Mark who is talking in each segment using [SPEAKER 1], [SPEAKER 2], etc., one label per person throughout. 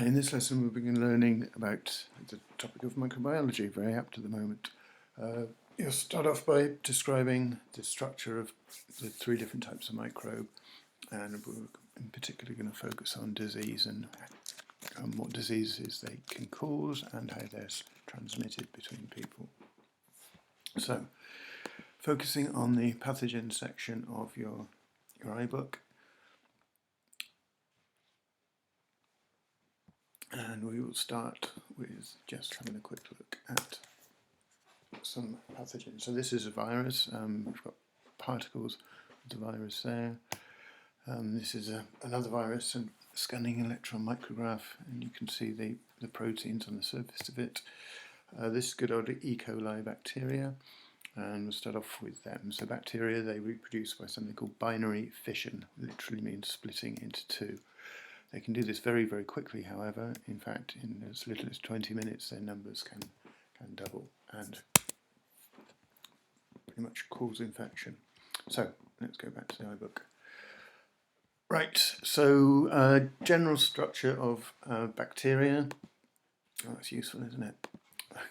[SPEAKER 1] In this lesson we'll begin learning about the topic of microbiology, very apt at the moment. You'll start off by describing the structure of the three different types of microbe, and we're in particular going to focus on disease and what diseases they can cause and how they're transmitted between people. So, focusing on the pathogen section of your iBook, and we will start with just having a quick look at some pathogens. So this is a virus. We've got particles of the virus there. This is another virus, and scanning electron micrograph, and you can see the proteins on the surface of it. This is good old E. coli bacteria, and we'll start off with them. So bacteria, they reproduce by something called binary fission, literally means splitting into two. They can do this very, very quickly, however. In fact, in as little as 20 minutes, their numbers can double and pretty much cause infection. So, let's go back to the iBook. Right, so general structure of bacteria. Oh, that's useful, isn't it?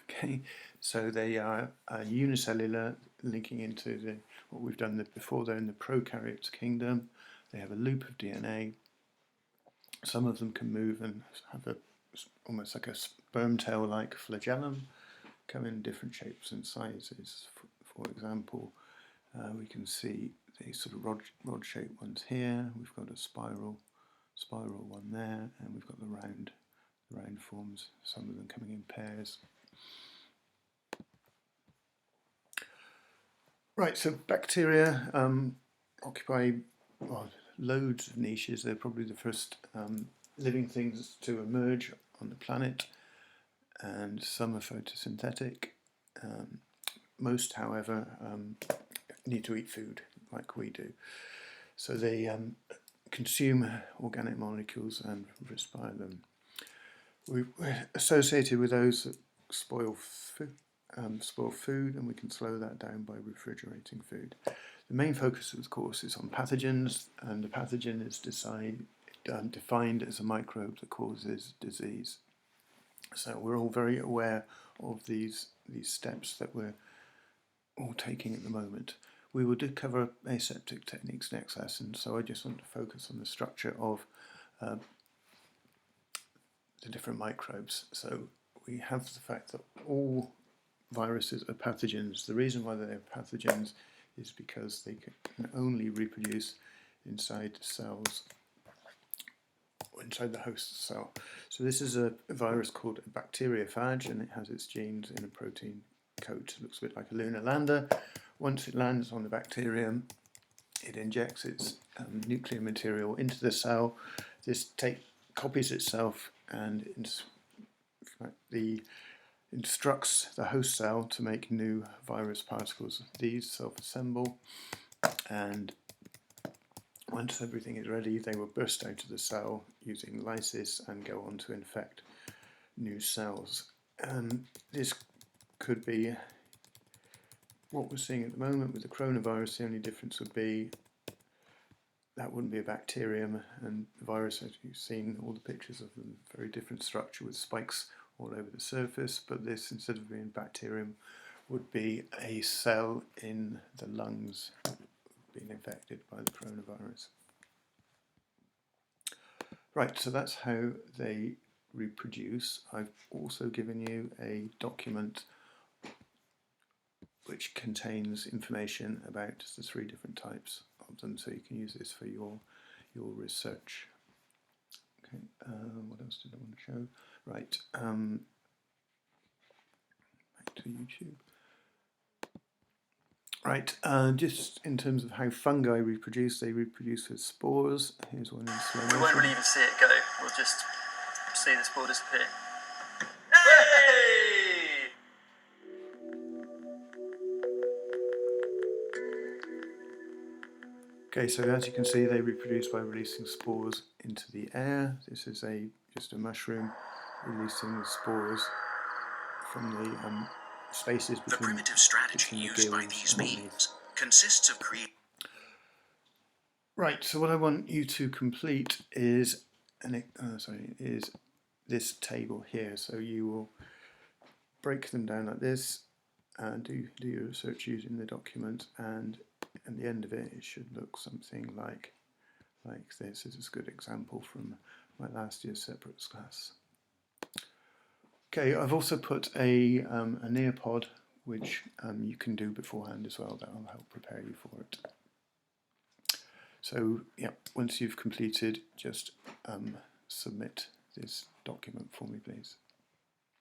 [SPEAKER 1] Okay, so they are unicellular, linking into what we've done before. They're in the prokaryotes kingdom. They have a loop of DNA. Some of them can move and have almost like a sperm tail-like flagellum, come in different shapes and sizes. For example, we can see the sort of rod-shaped ones here. We've got a spiral one there, and we've got the round forms. Some of them coming in pairs. Right, so bacteria occupy loads of niches. They're probably the first living things to emerge on the planet, and some are photosynthetic. Most, however, need to eat food like we do. So they consume organic molecules and respire them. We're associated with those that spoil food, and we can slow that down by refrigerating food. The main focus, of course, is on pathogens, and the pathogen is defined as a microbe that causes disease. So we're all very aware of these steps that we're all taking at the moment. We will cover aseptic techniques next lesson, so I just want to focus on the structure of the different microbes. So we have the fact that all viruses are pathogens. The reason why they're pathogens is because they can only reproduce inside cells, inside the host cell. So this is a virus called a bacteriophage, and it has its genes in a protein coat. It looks a bit like a lunar lander. Once it lands on the bacterium, it injects its nuclear material into the cell. This copies itself and instructs the host cell to make new virus particles. These self-assemble, and once everything is ready, they will burst out of the cell using lysis and go on to infect new cells. This could be what we're seeing at the moment with the coronavirus. The only difference would be that wouldn't be a bacterium, and the virus, as you've seen all the pictures of them, very different structure with spikes all over the surface, but this, instead of being bacterium, would be a cell in the lungs being infected by the coronavirus. Right, so that's how they reproduce. I've also given you a document which contains information about the three different types of them, so you can use this for your research. Okay, what else did I want to show? Right, back to YouTube. Right, just in terms of how fungi reproduce, they reproduce with spores. Here's one in slow motion.
[SPEAKER 2] We won't really even see it go, we'll just see the spore disappear.
[SPEAKER 1] Okay, so as you can see, they reproduce by releasing spores into the air. This is just a mushroom releasing the spores from the spaces between
[SPEAKER 3] the primitive strategy used by these beings consists of creating.
[SPEAKER 1] Right, so what I want you to complete is this table here. So you will break them down like this and do your research using the document, and at the end of it, it should look something like this. This is a good example from my last year's separates class. Okay, I've also put a neopod, which you can do beforehand as well. That will help prepare you for it. So yeah, once you've completed, just submit this document for me, please.